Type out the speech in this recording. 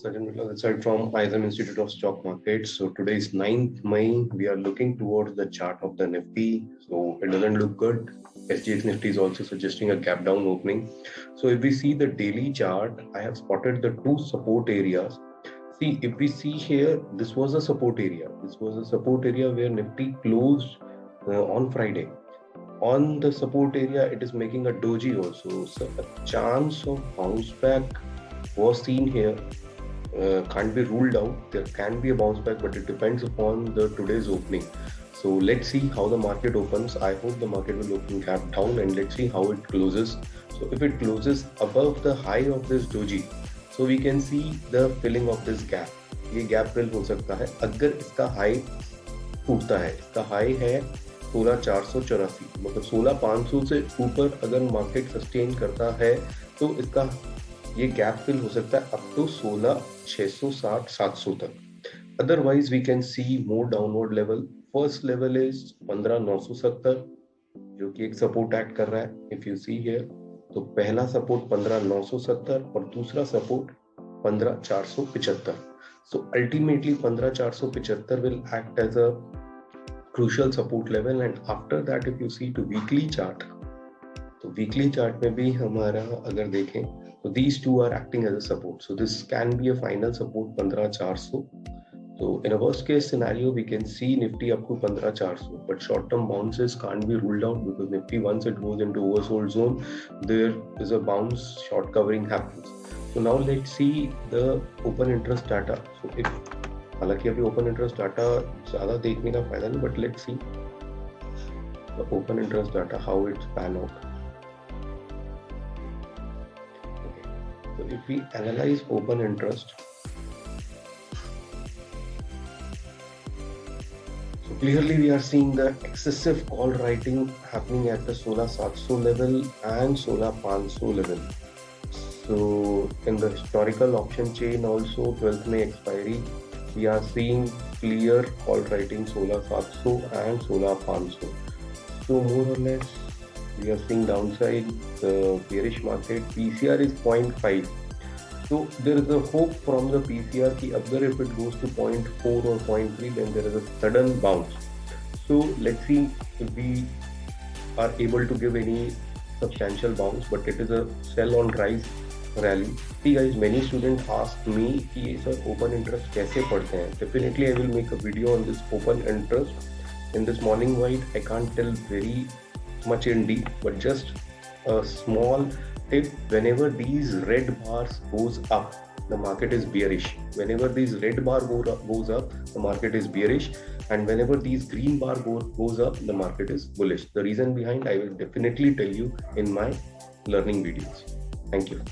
Sajjan Miller, this side from ISM Institute of Stock Markets. So today is 9th May. We are looking towards the chart of the Nifty. So it doesn't look good. SGX Nifty is also suggesting a gap down opening. So if we see the daily chart, I have spotted the two support areas. See, if we see here, this was a support area. This was a support area where Nifty closed on Friday. On the support area, it is making a doji also. So a chance of bounce back was seen here. Can't be ruled out. There can be a bounce back, but it depends upon the today's opening. So let's see how the market opens. I hope the market will open gap down, and let's see how it closes. So if it closes above the high of this doji, so we can see the filling of this gap. ये gap fill हो सकता है अगर इसका high टूटता है. इसका high है 16,484, मतलब 16,500 से ऊपर अगर मार्केट सस्टेन करता है तो इसका ये गैप फिल हो सकता है अप टू 16,660 700 तक. Otherwise we can see more downward level. First level is 15,970 जो कि एक सपोर्ट एक्ट कर रहा है. इफ यू सी हियर, तो पहला सपोर्ट 15,970 और दूसरा support 15,475. So ultimately 15,475 will act as a crucial support level, and after that if you see to weekly chart, तो weekly chart में भी हमारा अगर देखें तो these two are acting as a support. So this can be a final support 15,400. So in a worst case scenario we can see Nifty up to 15,400, but short term bounces can't be ruled out because Nifty once it goes into oversold zone, there is a bounce, short covering happens. So now let's see the open interest data. So if हालांकि अभी open interest data ज़्यादा देखने का फायदा नहीं, but let's see the open interest data how it's pan out. So if we analyze open interest, so clearly we are seeing the excessive call writing happening at the 16,700 level and 16,500 level. So in the historical option chain also 12th May expiry, we are seeing clear call writing 16,700 and 16,500. So more or less we are seeing downside. The bearish market PCR is 0.5. So there is a hope from the PCR कि अगर if it goes to 0.4 or 0.3, then there is a sudden bounce. So let's see if we are able to give any substantial bounce, but it is a sell on rise rally. See guys, many students ask me कि ये sir open interest कैसे पढ़ते हैं. Definitely I will make a video on this open interest in this morning white. I can't tell very much in deep, but just a small tip. Whenever these red bars goes up, the market is bearish. Whenever these red bar goes up, the market is bearish, and whenever these green bar goes up, the market is bullish. The reason behind I will definitely tell you in my learning videos. Thank you.